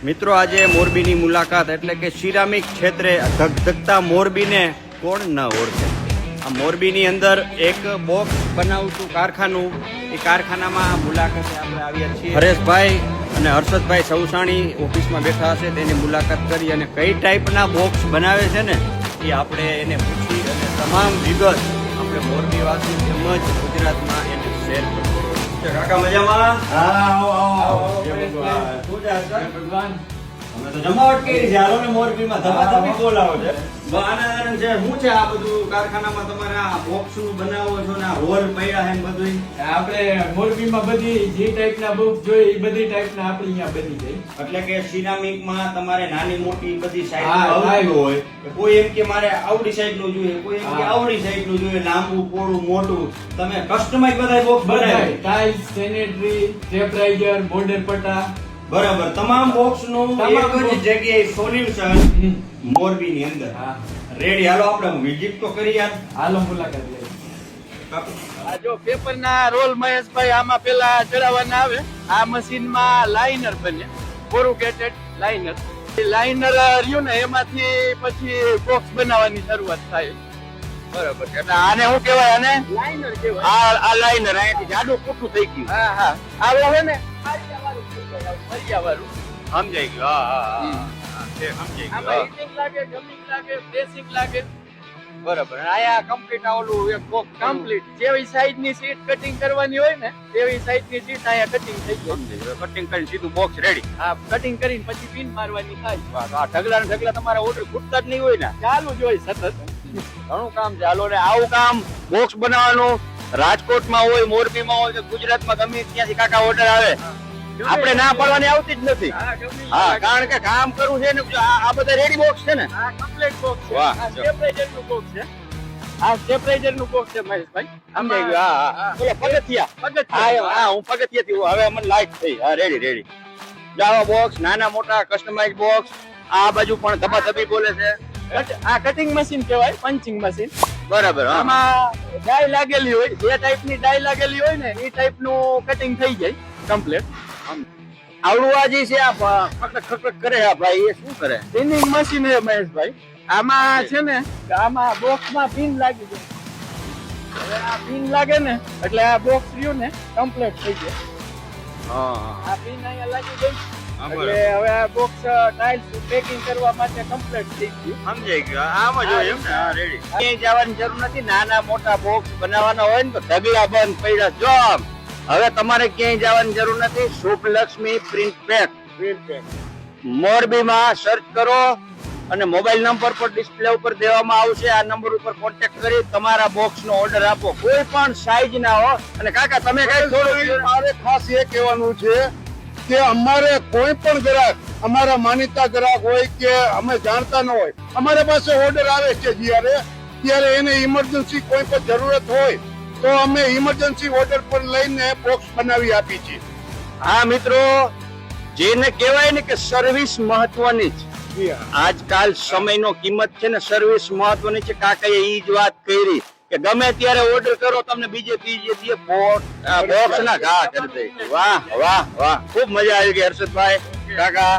મિત્રો આજે મોરબીની મુલાકાત એટલે કે સિરામિક ક્ષેત્રે ધગધગતા મોરબીને કોણ ન ઓળખે। આ મોરબીની અંદર એક બોક્સ બનાવતું કારખાનું, એ કારખાનામાં મુલાકાતે આપણે આવ્યા છીએ। હરેશભાઈ અને હર્ષદભાઈ સૌસાણી ઓફિસમાં બેઠા હશે, તેની મુલાકાત કરી અને કઈ ટાઈપના બોક્સ બનાવે છે ને એ આપણે એને પૂછી અને તમામ વિગત આપણે મોરબીવાસી તેમજ ગુજરાતમાં એને શેર કરીશું। કાકા મજામાં? ભગવાન અમે તો જમાવટ કરી છે, હાલો ને મોરબીમાં ધમાધમી બોલાવો છે। આનંદ છે શું છે આ બધું કારખાનામાં તમારે આ બોક્સ નું બનાવો છો ને આ રોલ પડ્યા છે બધું? આપણે મોરબીમાં બધી જે ટાઈપના બોક્સ જોઈએ એ બધી ટાઈપના આપણે અહીંયા બની જાય। એટલે કે સિરામિકમાં તમારે નાની મોટી બધી સાઈઝ હોય, કોઈ એમ કે મારે આવડી સાઈઝ નું જોઈએ, કોઈ એમ કે આવડી સાઈઝ નું જોઈએ, લાંબુ પોળું મોટું, તમે કસ્ટમાઇઝ બધા બોક્સ બનાવી ટાઇલ્સ, સેનેટરી, સ્ટેપરાઇઝર, બોર્ડર પટ્ટા, બરાબર તમામ બોક્સ નું એક જ જગ્યાએ સોલ્યુશન મોરબીની અંદર રેડી। હાલો આપણે વિઝિટ તો કરી યાર, હાલો મુલાકાત લઈએ। આ જો પેપરના રોલ મહેશભાઈ આમાં પેલા ચડાવવાના આવે, આ મશીનમાં લાઇનર બને, કોરુગેટેડ લાઇનર। લાઇનર રહ્યું ને એમાંથી પછી બોક્સ બનાવવાની શરૂઆત થાય, બરાબર છે। એટલે આને શું કહેવાય? આને લાઇનર કહેવાય। આ લાઇનર અહીંયાથી જાડું ખોટું થઈ ગયું, હા આવે હવે ને ફરિયાવાળું સમજાઈ ગયું, હા સમજાઈ ગયું। હીટિંગ લાગે, ગમિંગ લાગે, પ્રેસિંગ લાગે, બરાબર। આયા કમ્પ્લીટ ઓલું એક બોક્સ કમ્પ્લીટ જેવી સાઈઝ ની સીટ કટિંગ કરવાની હોય ને તેવી સાઈઝ ની સીટ આયા કટિંગ થઈ ગઈ, કટિંગ કરીને સીધું બોક્સ રેડી। હા, કટિંગ કરીને પછી પિન મારવાની થાય। આ ઢગલા ને ઢગલા તમારા ઓર્ડર ખૂટતા જ નહીં હોય ને, ચાલુ જ હોય સતત, ઘણું કામ છે। હાલો ને આવું કામ બોક્સ બનાવવાનું રાજકોટમાં હોય, મોરબીમાં હોય, ગુજરાતમાં ગમે ત્યાંથી કાકા ઓર્ડર આવે, આપણે ના પડવાની આવતી જ નથી। હા, કારણ કે કામ કરવું છે ને, આ બધા રેડી બોક્સ છે ને, આ કમ્પ્લીટ બોક્સ છે, આ સ્ટેપરાઇઝર નું બોક્સ છે, આ સ્ટેપરાઇઝર નું બોક્સ છે મહેશભાઈ, સમજાઈ ગયું? હા બોલો પગથિયા, હા હું પગથિયાથી હવે મને લાઈટ થઈ, હા રેડી। જાવા બોક્સ, નાના મોટા કસ્ટમાઇઝ બોક્સ, આ બાજુ પણ ધબાધબી બોલે છે। આ કટિંગ મશીન કહેવાય, પંચિંગ મશીન, બરાબર। આમાં ડાય લાગેલી હોય, જે ટાઈપની ડાય લાગેલી હોય ને એ ટાઈપનું કટિંગ થઈ જાય કમ્પ્લીટ। આવડું આ જે છે આ ખકડક કરે આ ભાઈ, એ શું કરે? પિનિંગ મશીન છે મહેશભાઈ। આમાં છે ને આમાં બોક્સમાં પિન લાગી જાય, હવે આ પિન લાગે ને એટલે આ બોક્સ રહ્યું ને કમ્પ્લીટ થઈ જાય। આ પિન અહીંયા લાગી ગઈ એટલે હવે આ બોક્સ ટાઇલ્સ પેકિંગ કરવા માટે કમ્પ્લીટ થઈ ગયું, સમજાઈ ગયું? આમ જ હોય એમ ને, હા રેડી। ક્યાંય જવાની જરૂર નથી, નાના મોટા બોક્સ બનાવવાના હોય ને તો ઢગલા બંધ પડ્યા જો આમ। હવે તમારે ક્યાંય જવાની જરૂર નથી, શુભલક્ષ્મી પ્રિન્ટ પેક મોરબીમાં સર્ચ કરો અને મોબાઈલ નંબર પર ડિસ્પ્લે ઉપર દેવામાં આવશે, આ નંબર ઉપર કોન્ટેક્ટ કરી તમારા બોક્સ નો ઓર્ડર આપો, કોઈ પણ સાઈઝ ના હો। અને કાકા તમે કઈ થોડું મારે ખાસ એ કહેવાનું છે કે અમારે કોઈ પણ ગ્રાહક, અમારા માનીતા ગ્રાહક હોય કે અમે જાણતા ન હોય, અમારા પાસે ઓર્ડર આવે છે ત્યારે એને ઇમરજન્સી કોઈ પણ જરૂરત હોય તો અમે ઇમરજન્સી ઓર્ડર પર લઈને બોક્સ બનાવી આપી છીએ। હા મિત્રો, જેને કહેવાય ને કે સર્વિસ મહત્વની છે, આજકાલ સમયનો કિંમત છે ને, સર્વિસ મહત્વની છે। કાકાએ ઈ જ વાત કરી કે ગમે ત્યારે ઓર્ડર કરો, તમને બીજે ત્રીજે બોક્સ ના ઘા કરી દે। વાહ, ખૂબ મજા આવી ગઈ હર્ષદભાઈ, કાકા।